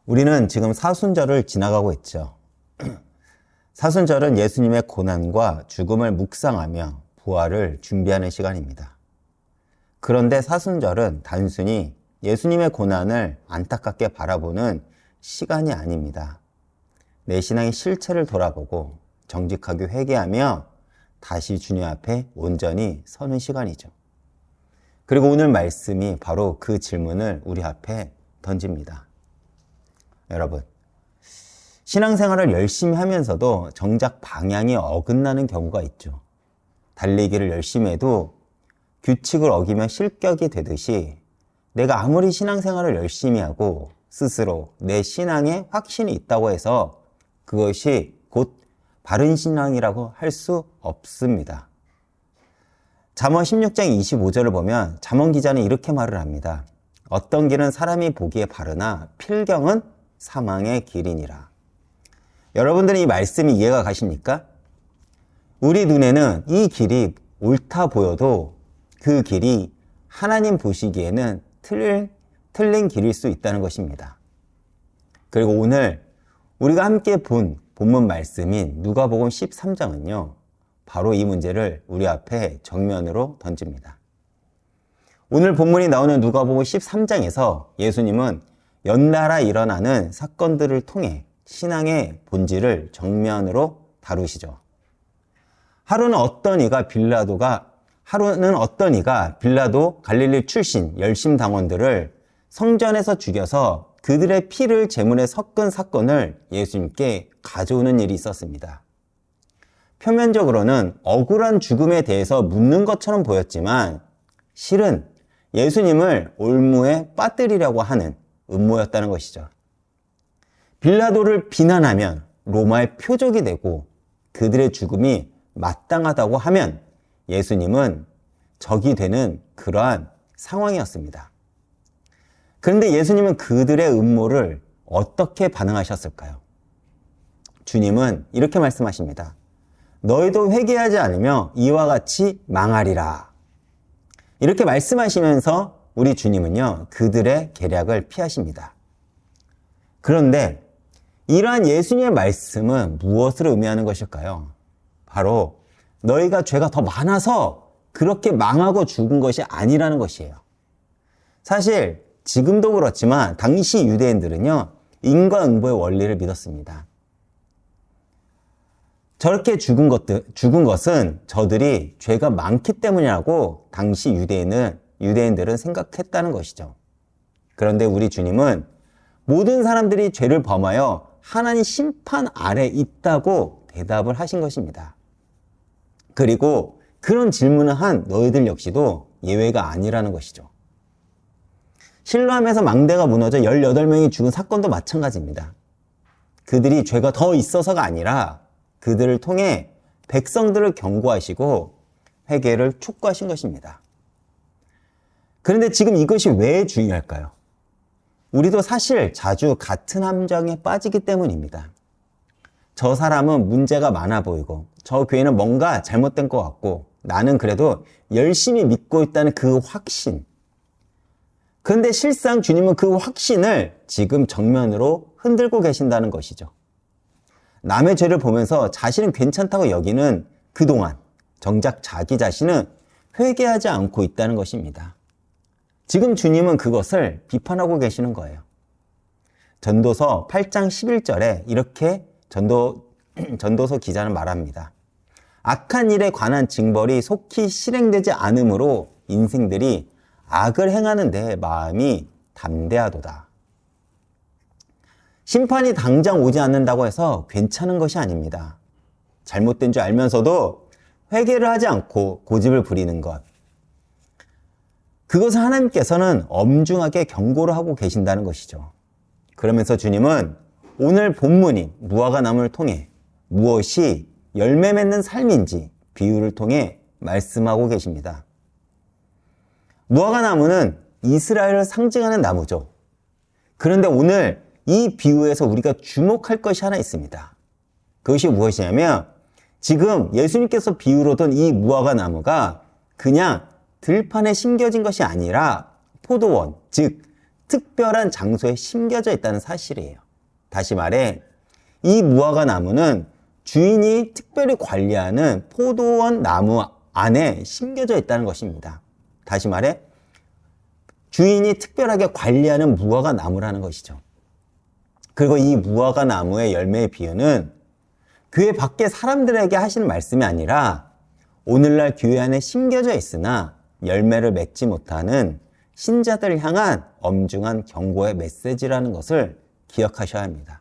우리는 지금 사순절을 지나가고 있죠. 사순절은 예수님의 고난과 죽음을 묵상하며 부활을 준비하는 시간입니다. 그런데 사순절은 단순히 예수님의 고난을 안타깝게 바라보는 시간이 아닙니다. 내 신앙의 실체를 돌아보고 정직하게 회개하며 다시 주님 앞에 온전히 서는 시간이죠. 그리고 오늘 말씀이 바로 그 질문을 우리 앞에 던집니다. 여러분, 신앙생활을 열심히 하면서도 정작 방향이 어긋나는 경우가 있죠. 달리기를 열심히 해도 규칙을 어기면 실격이 되듯이 내가 아무리 신앙생활을 열심히 하고 스스로 내 신앙에 확신이 있다고 해서 그것이 곧 바른 신앙이라고 할 수 없습니다. 잠언 16장 25절을 보면 잠언 기자는 이렇게 말을 합니다. 어떤 길은 사람이 보기에 바르나 필경은 사망의 길이니라. 여러분들은 이 말씀이 이해가 가십니까? 우리 눈에는 이 길이 옳다 보여도 그 길이 하나님 보시기에는 틀린 길일 수 있다는 것입니다. 그리고 오늘 우리가 함께 본 본문 말씀인 누가복음 13장은요. 바로 이 문제를 우리 앞에 정면으로 던집니다. 오늘 본문이 나오는 누가복음 13장에서 예수님은 연달아 일어나는 사건들을 통해 신앙의 본질을 정면으로 다루시죠. 하루는 어떤 이가 빌라도 갈릴리 출신 열심당원들을 성전에서 죽여서 그들의 피를 제물에 섞은 사건을 예수님께 가져오는 일이 있었습니다. 표면적으로는 억울한 죽음에 대해서 묻는 것처럼 보였지만 실은 예수님을 올무에 빠뜨리려고 하는 음모였다는 것이죠. 빌라도를 비난하면 로마의 표적이 되고 그들의 죽음이 마땅하다고 하면 예수님은 적이 되는 그러한 상황이었습니다. 그런데 예수님은 그들의 음모를 어떻게 반응하셨을까요? 주님은 이렇게 말씀하십니다. 너희도 회개하지 않으며 이와 같이 망하리라. 이렇게 말씀하시면서 우리 주님은요, 그들의 계략을 피하십니다. 그런데 이러한 예수님의 말씀은 무엇을 의미하는 것일까요? 바로 너희가 죄가 더 많아서 그렇게 망하고 죽은 것이 아니라는 것이에요. 사실 지금도 그렇지만 당시 유대인들은요, 인과응보의 원리를 믿었습니다. 저렇게 죽은 것은 저들이 죄가 많기 때문이라고 당시 유대인들은 생각했다는 것이죠. 그런데 우리 주님은 모든 사람들이 죄를 범하여 하나님 심판 아래 있다고 대답을 하신 것입니다. 그리고 그런 질문을 한 너희들 역시도 예외가 아니라는 것이죠. 실로암에서 망대가 무너져 18명이 죽은 사건도 마찬가지입니다. 그들이 죄가 더 있어서가 아니라 그들을 통해 백성들을 경고하시고 회개를 촉구하신 것입니다. 그런데 지금 이것이 왜 중요할까요? 우리도 사실 자주 같은 함정에 빠지기 때문입니다. 저 사람은 문제가 많아 보이고 저 교회는 뭔가 잘못된 것 같고 나는 그래도 열심히 믿고 있다는 그 확신. 그런데 실상 주님은 그 확신을 지금 정면으로 흔들고 계신다는 것이죠. 남의 죄를 보면서 자신은 괜찮다고 여기는 그동안 정작 자기 자신은 회개하지 않고 있다는 것입니다. 지금 주님은 그것을 비판하고 계시는 거예요. 전도서 8장 11절에 이렇게 전도서 기자는 말합니다. 악한 일에 관한 징벌이 속히 실행되지 않으므로 인생들이 악을 행하는 데 마음이 담대하도다. 심판이 당장 오지 않는다고 해서 괜찮은 것이 아닙니다. 잘못된 줄 알면서도 회개를 하지 않고 고집을 부리는 것. 그것을 하나님께서는 엄중하게 경고를 하고 계신다는 것이죠. 그러면서 주님은 오늘 본문인 무화과나무를 통해 무엇이 열매 맺는 삶인지 비유를 통해 말씀하고 계십니다. 무화과나무는 이스라엘을 상징하는 나무죠. 그런데 오늘 이 비유에서 우리가 주목할 것이 하나 있습니다. 그것이 무엇이냐면 지금 예수님께서 비유로 든 이 무화과나무가 그냥 들판에 심겨진 것이 아니라 포도원, 즉 특별한 장소에 심겨져 있다는 사실이에요. 다시 말해 이 무화과 나무는 주인이 특별히 관리하는 포도원 나무 안에 심겨져 있다는 것입니다. 다시 말해 주인이 특별하게 관리하는 무화과 나무라는 것이죠. 그리고 이 무화과 나무의 열매의 비유는 교회 밖에 사람들에게 하시는 말씀이 아니라 오늘날 교회 안에 심겨져 있으나 열매를 맺지 못하는 신자들을 향한 엄중한 경고의 메시지라는 것을 기억하셔야 합니다.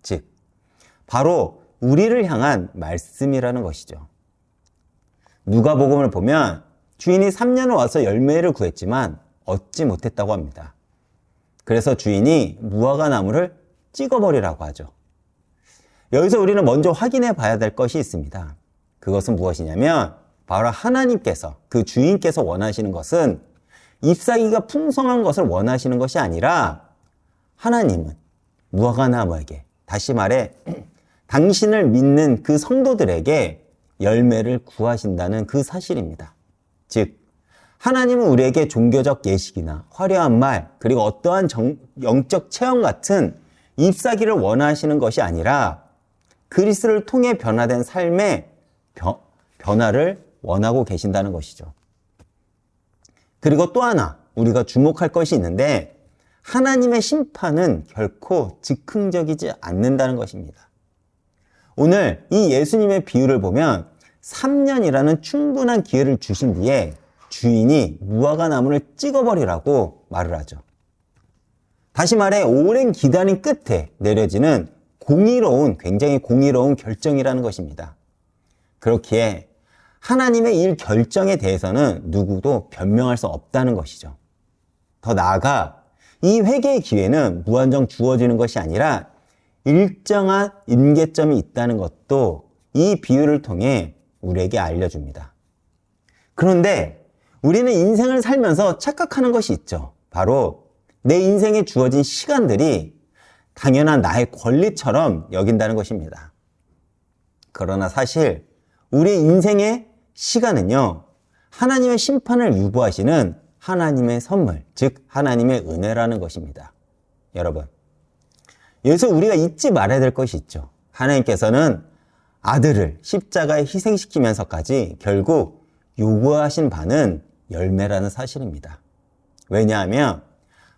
즉, 바로 우리를 향한 말씀이라는 것이죠. 누가복음을 보면 주인이 3년을 와서 열매를 구했지만 얻지 못했다고 합니다. 그래서 주인이 무화과 나무를 찍어버리라고 하죠. 여기서 우리는 먼저 확인해 봐야 될 것이 있습니다. 그것은 무엇이냐면 바로 하나님께서, 그 주인께서 원하시는 것은 잎사귀가 풍성한 것을 원하시는 것이 아니라 하나님은 무화과 나무에게, 다시 말해 당신을 믿는 그 성도들에게 열매를 구하신다는 그 사실입니다. 즉, 하나님은 우리에게 종교적 예식이나 화려한 말, 그리고 어떠한 영적 체험 같은 잎사귀를 원하시는 것이 아니라 그리스도를 통해 변화된 삶의 변화를 원하고 계신다는 것이죠. 그리고 또 하나 우리가 주목할 것이 있는데 하나님의 심판은 결코 즉흥적이지 않는다는 것입니다. 오늘 이 예수님의 비유를 보면 3년이라는 충분한 기회를 주신 뒤에 주인이 무화과 나무를 찍어버리라고 말을 하죠. 다시 말해 오랜 기다림 끝에 내려지는 굉장히 공의로운 결정이라는 것입니다. 그렇기에 하나님의 일 결정에 대해서는 누구도 변명할 수 없다는 것이죠. 더 나아가 이 회개의 기회는 무한정 주어지는 것이 아니라 일정한 임계점이 있다는 것도 이 비유를 통해 우리에게 알려줍니다. 그런데 우리는 인생을 살면서 착각하는 것이 있죠. 바로 내 인생에 주어진 시간들이 당연한 나의 권리처럼 여긴다는 것입니다. 그러나 사실 우리 인생의 시간은요, 하나님의 심판을 유보하시는 하나님의 선물, 즉 하나님의 은혜라는 것입니다. 여러분, 여기서 우리가 잊지 말아야 될 것이 있죠. 하나님께서는 아들을 십자가에 희생시키면서까지 결국 요구하신 바는 열매라는 사실입니다. 왜냐하면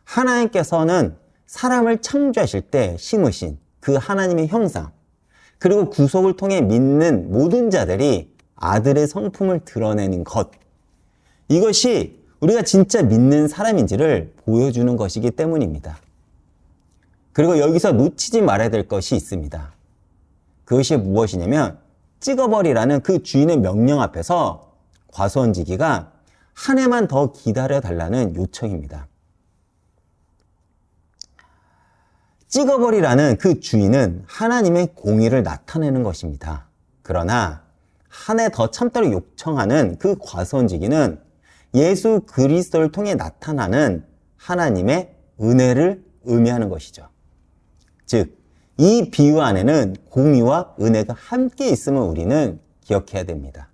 하나님께서는 사람을 창조하실 때 심으신 그 하나님의 형상, 그리고 구속을 통해 믿는 모든 자들이 아들의 성품을 드러내는 것, 이것이 우리가 진짜 믿는 사람인지를 보여주는 것이기 때문입니다. 그리고 여기서 놓치지 말아야 될 것이 있습니다. 그것이 무엇이냐면 찍어버리라는 그 주인의 명령 앞에서 과수원지기가 한 해만 더 기다려달라는 요청입니다. 찍어버리라는 그 주인은 하나님의 공의를 나타내는 것입니다. 그러나 한 해 더 참도록 요청하는 그 과수원지기는 예수 그리스도를 통해 나타나는 하나님의 은혜를 의미하는 것이죠. 즉, 이 비유 안에는 공의와 은혜가 함께 있음을 우리는 기억해야 됩니다.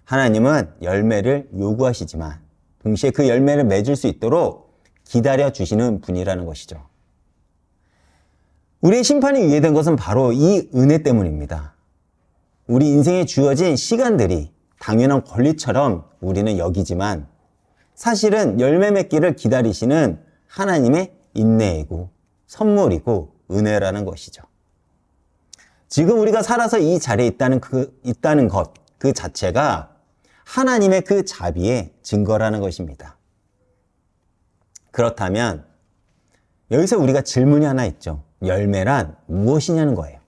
하나님은 열매를 요구하시지만 동시에 그 열매를 맺을 수 있도록 기다려주시는 분이라는 것이죠. 우리의 심판이 유예된 것은 바로 이 은혜 때문입니다. 우리 인생에 주어진 시간들이 당연한 권리처럼 우리는 여기지만 사실은 열매 맺기를 기다리시는 하나님의 인내이고 선물이고 은혜라는 것이죠. 지금 우리가 살아서 이 자리에 있다는 것, 그 자체가 하나님의 그 자비의 증거라는 것입니다. 그렇다면 여기서 우리가 질문이 하나 있죠. 열매란 무엇이냐는 거예요.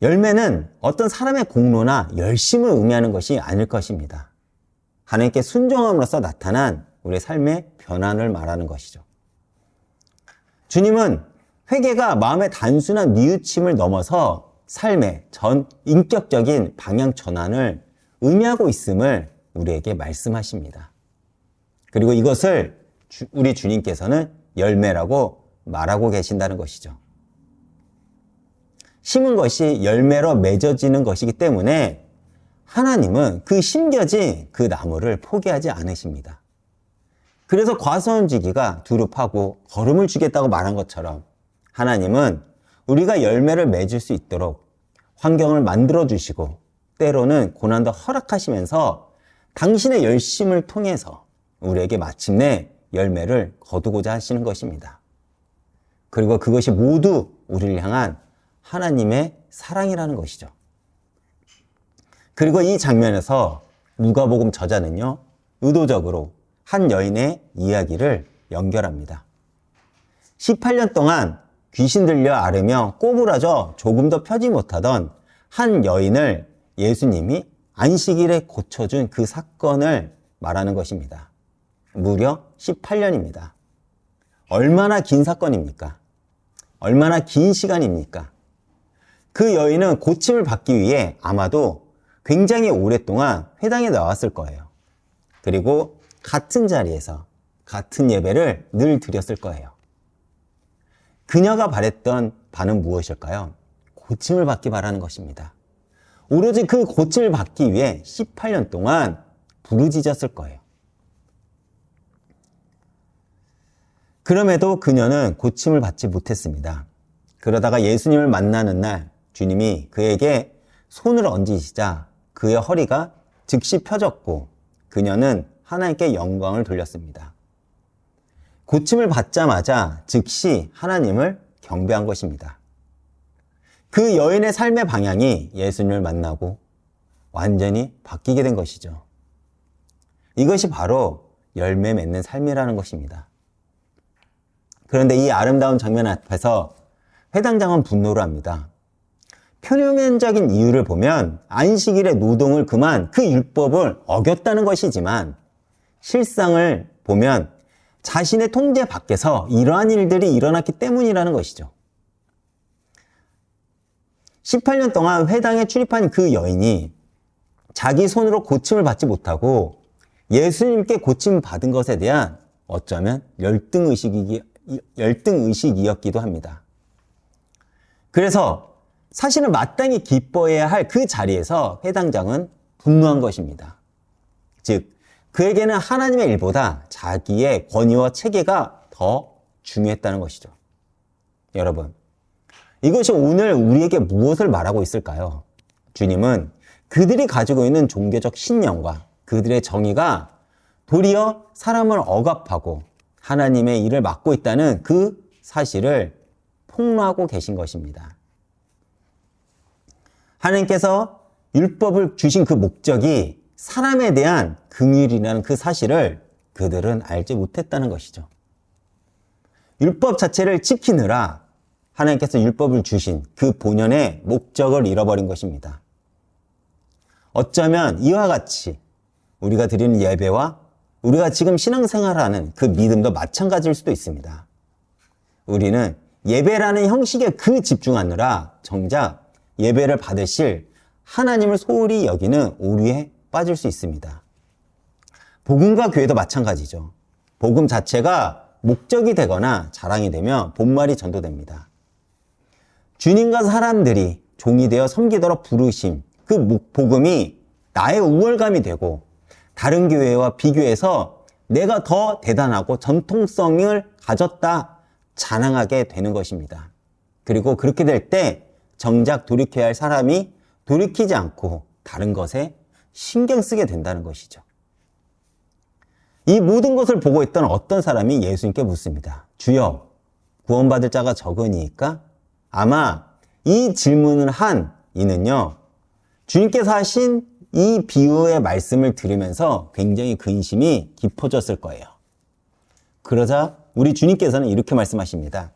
열매는 어떤 사람의 공로나 열심을 의미하는 것이 아닐 것입니다. 하나님께 순종함으로써 나타난 우리의 삶의 변화를 말하는 것이죠. 주님은 회개가 마음의 단순한 뉘우침을 넘어서 삶의 전 인격적인 방향 전환을 의미하고 있음을 우리에게 말씀하십니다. 그리고 이것을 우리 주님께서는 열매라고 말하고 계신다는 것이죠. 심은 것이 열매로 맺어지는 것이기 때문에 하나님은 그 심겨진 그 나무를 포기하지 않으십니다. 그래서 과수원지기가 두루 파고 거름을 주겠다고 말한 것처럼 하나님은 우리가 열매를 맺을 수 있도록 환경을 만들어 주시고 때로는 고난도 허락하시면서 당신의 열심을 통해서 우리에게 마침내 열매를 거두고자 하시는 것입니다. 그리고 그것이 모두 우리를 향한 하나님의 사랑이라는 것이죠. 그리고 이 장면에서 누가복음 저자는요, 의도적으로 한 여인의 이야기를 연결합니다. 18년 동안 귀신 들려 앓으며 꼬부라져 조금도 펴지 못하던 한 여인을 예수님이 안식일에 고쳐준 그 사건을 말하는 것입니다. 무려 18년입니다. 얼마나 긴 사건입니까? 얼마나 긴 시간입니까? 그 여인은 고침을 받기 위해 아마도 굉장히 오랫동안 회당에 나왔을 거예요. 그리고 같은 자리에서 같은 예배를 늘 드렸을 거예요. 그녀가 바랬던 바는 무엇일까요? 고침을 받기 바라는 것입니다. 오로지 그 고침을 받기 위해 18년 동안 부르짖었을 거예요. 그럼에도 그녀는 고침을 받지 못했습니다. 그러다가 예수님을 만나는 날 주님이 그에게 손을 얹으시자 그의 허리가 즉시 펴졌고 그녀는 하나님께 영광을 돌렸습니다. 고침을 받자마자 즉시 하나님을 경배한 것입니다. 그 여인의 삶의 방향이 예수님을 만나고 완전히 바뀌게 된 것이죠. 이것이 바로 열매 맺는 삶이라는 것입니다. 그런데 이 아름다운 장면 앞에서 회당장은 분노를 합니다. 표면적인 이유를 보면 안식일의 노동을 그만 그 율법을 어겼다는 것이지만 실상을 보면 자신의 통제 밖에서 이러한 일들이 일어났기 때문이라는 것이죠. 18년 동안 회당에 출입한 그 여인이 자기 손으로 고침을 받지 못하고 예수님께 고침 받은 것에 대한 어쩌면 열등의식이었기도 합니다. 그래서 사실은 마땅히 기뻐해야 할 그 자리에서 회당장은 분노한 것입니다. 즉, 그에게는 하나님의 일보다 자기의 권위와 체계가 더 중요했다는 것이죠. 여러분, 이것이 오늘 우리에게 무엇을 말하고 있을까요? 주님은 그들이 가지고 있는 종교적 신념과 그들의 정의가 도리어 사람을 억압하고 하나님의 일을 맡고 있다는 그 사실을 폭로하고 계신 것입니다. 하나님께서 율법을 주신 그 목적이 사람에 대한 긍휼이라는 그 사실을 그들은 알지 못했다는 것이죠. 율법 자체를 지키느라 하나님께서 율법을 주신 그 본연의 목적을 잃어버린 것입니다. 어쩌면 이와 같이 우리가 드리는 예배와 우리가 지금 신앙생활하는 그 믿음도 마찬가지일 수도 있습니다. 우리는 예배라는 형식에 그 집중하느라 정작 예배를 받으실 하나님을 소홀히 여기는 오류에 빠질 수 있습니다. 복음과 교회도 마찬가지죠. 복음 자체가 목적이 되거나 자랑이 되면 본말이 전도됩니다. 주님과 사람들이 종이 되어 섬기도록 부르심, 그 복음이 나의 우월감이 되고 다른 교회와 비교해서 내가 더 대단하고 전통성을 가졌다 자랑하게 되는 것입니다. 그리고 그렇게 될 때 정작 돌이켜야 할 사람이 돌이키지 않고 다른 것에 신경 쓰게 된다는 것이죠. 이 모든 것을 보고 있던 어떤 사람이 예수님께 묻습니다. 주여, 구원받을 자가 적으니까? 아마 이 질문을 한 이는요, 주님께서 하신 이 비유의 말씀을 들으면서 굉장히 근심이 깊어졌을 거예요. 그러자 우리 주님께서는 이렇게 말씀하십니다.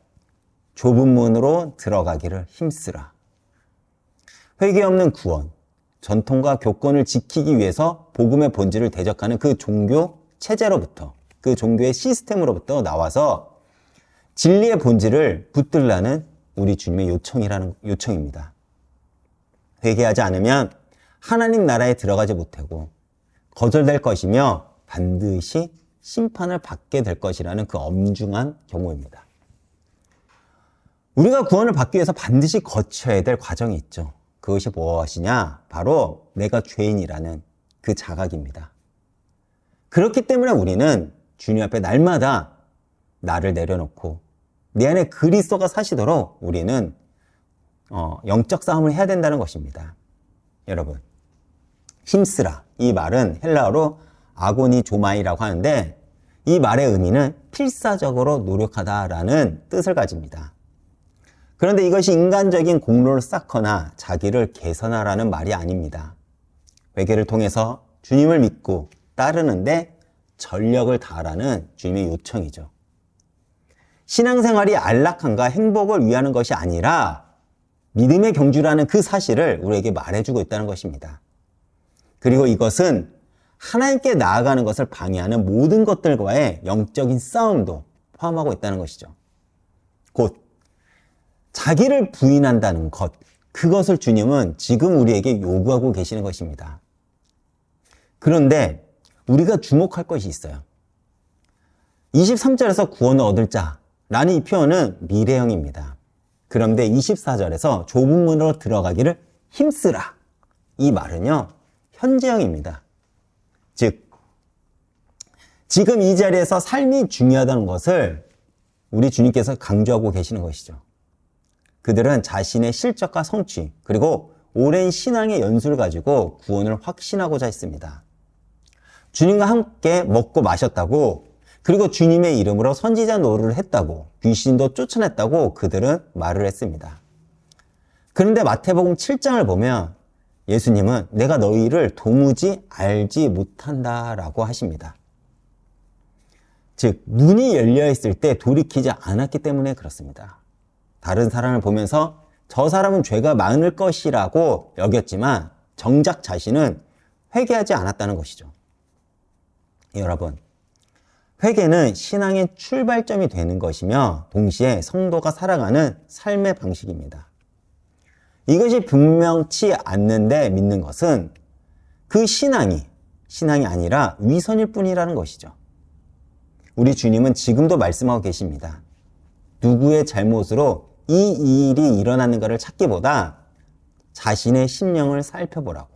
좁은 문으로 들어가기를 힘쓰라. 회개 없는 구원, 전통과 교권을 지키기 위해서 복음의 본질을 대적하는 그 종교 체제로부터, 그 종교의 시스템으로부터 나와서 진리의 본질을 붙들라는 우리 주님의 요청입니다. 회개하지 않으면 하나님 나라에 들어가지 못하고 거절될 것이며 반드시 심판을 받게 될 것이라는 그 엄중한 경고입니다. 우리가 구원을 받기 위해서 반드시 거쳐야 될 과정이 있죠. 그것이 무엇이냐? 바로 내가 죄인이라는 그 자각입니다. 그렇기 때문에 우리는 주님 앞에 날마다 나를 내려놓고 내 안에 그리스도가 사시도록 우리는 영적 싸움을 해야 된다는 것입니다. 여러분, 힘쓰라. 이 말은 헬라어로 아고니조마이라고 하는데 이 말의 의미는 필사적으로 노력하다라는 뜻을 가집니다. 그런데 이것이 인간적인 공로를 쌓거나 자기를 개선하라는 말이 아닙니다. 회개를 통해서 주님을 믿고 따르는데 전력을 다하라는 주님의 요청이죠. 신앙생활이 안락함과 행복을 위하는 것이 아니라 믿음의 경주라는 그 사실을 우리에게 말해주고 있다는 것입니다. 그리고 이것은 하나님께 나아가는 것을 방해하는 모든 것들과의 영적인 싸움도 포함하고 있다는 것이죠. 곧 자기를 부인한다는 것, 그것을 주님은 지금 우리에게 요구하고 계시는 것입니다. 그런데 우리가 주목할 것이 있어요. 23절에서 구원을 얻을 자라는 이 표현은 미래형입니다. 그런데 24절에서 좁은 문으로 들어가기를 힘쓰라. 이 말은요, 현재형입니다. 즉, 지금 이 자리에서 삶이 중요하다는 것을 우리 주님께서 강조하고 계시는 것이죠. 그들은 자신의 실적과 성취, 그리고 오랜 신앙의 연수를 가지고 구원을 확신하고자 했습니다. 주님과 함께 먹고 마셨다고, 그리고 주님의 이름으로 선지자 노릇을 했다고, 귀신도 쫓아냈다고 그들은 말을 했습니다. 그런데 마태복음 7장을 보면 예수님은 내가 너희를 도무지 알지 못한다라고 하십니다. 즉, 문이 열려있을 때 돌이키지 않았기 때문에 그렇습니다. 다른 사람을 보면서 저 사람은 죄가 많을 것이라고 여겼지만 정작 자신은 회개하지 않았다는 것이죠. 여러분, 회개는 신앙의 출발점이 되는 것이며 동시에 성도가 살아가는 삶의 방식입니다. 이것이 분명치 않는데 믿는 것은 그 신앙이 아니라 위선일 뿐이라는 것이죠. 우리 주님은 지금도 말씀하고 계십니다. 누구의 잘못으로 이 일이 일어났는가를 찾기보다 자신의 심령을 살펴보라고.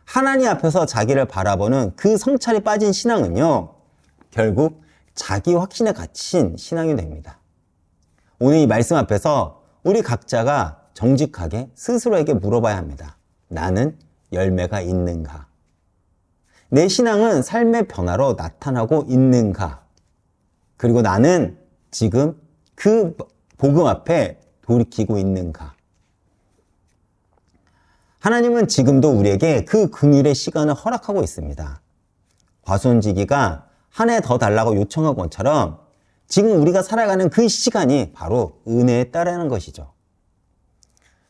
하나님 앞에서 자기를 바라보는 그 성찰이 빠진 신앙은요, 결국 자기 확신에 갇힌 신앙이 됩니다. 오늘 이 말씀 앞에서 우리 각자가 정직하게 스스로에게 물어봐야 합니다. 나는 열매가 있는가? 내 신앙은 삶의 변화로 나타나고 있는가? 그리고 나는 지금 그 복음 앞에 돌이키고 있는가? 하나님은 지금도 우리에게 그 긍휼의 시간을 허락하고 있습니다. 과손지기가 한 해 더 달라고 요청한 것처럼 지금 우리가 살아가는 그 시간이 바로 은혜에 따르는 것이죠.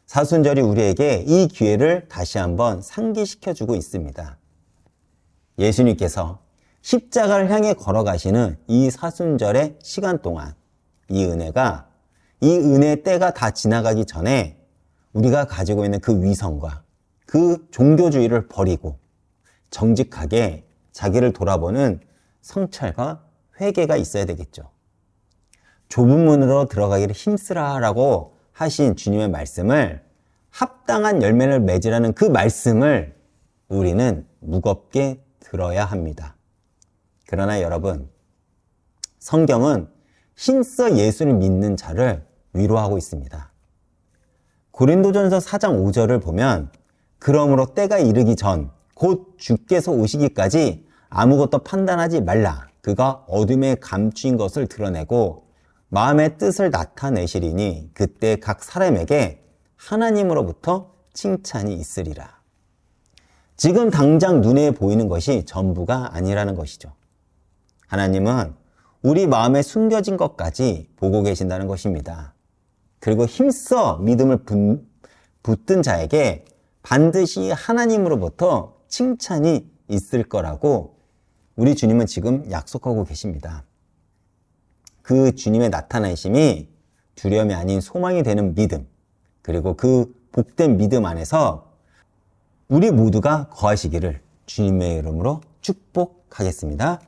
사순절이 우리에게 이 기회를 다시 한번 상기시켜주고 있습니다. 예수님께서 십자가를 향해 걸어가시는 이 사순절의 시간 동안 이 은혜의 때가 다 지나가기 전에 우리가 가지고 있는 그 위선과 그 종교주의를 버리고 정직하게 자기를 돌아보는 성찰과 회개가 있어야 되겠죠. 좁은 문으로 들어가기를 힘쓰라라고 하신 주님의 말씀을 합당한 열매를 맺으라는 그 말씀을 우리는 무겁게 들어야 합니다. 그러나 여러분, 성경은 힘써 예수를 믿는 자를 위로하고 있습니다. 고린도전서 4장 5절을 보면 그러므로 때가 이르기 전 곧 주께서 오시기까지 아무것도 판단하지 말라. 그가 어둠에 감추인 것을 드러내고 마음의 뜻을 나타내시리니 그때 각 사람에게 하나님으로부터 칭찬이 있으리라. 지금 당장 눈에 보이는 것이 전부가 아니라는 것이죠. 하나님은 우리 마음에 숨겨진 것까지 보고 계신다는 것입니다. 그리고 힘써 믿음을 붙든 자에게 반드시 하나님으로부터 칭찬이 있을 거라고 우리 주님은 지금 약속하고 계십니다. 그 주님의 나타나심이 두려움이 아닌 소망이 되는 믿음, 그리고 그 복된 믿음 안에서 우리 모두가 거하시기를 주님의 이름으로 축복하겠습니다.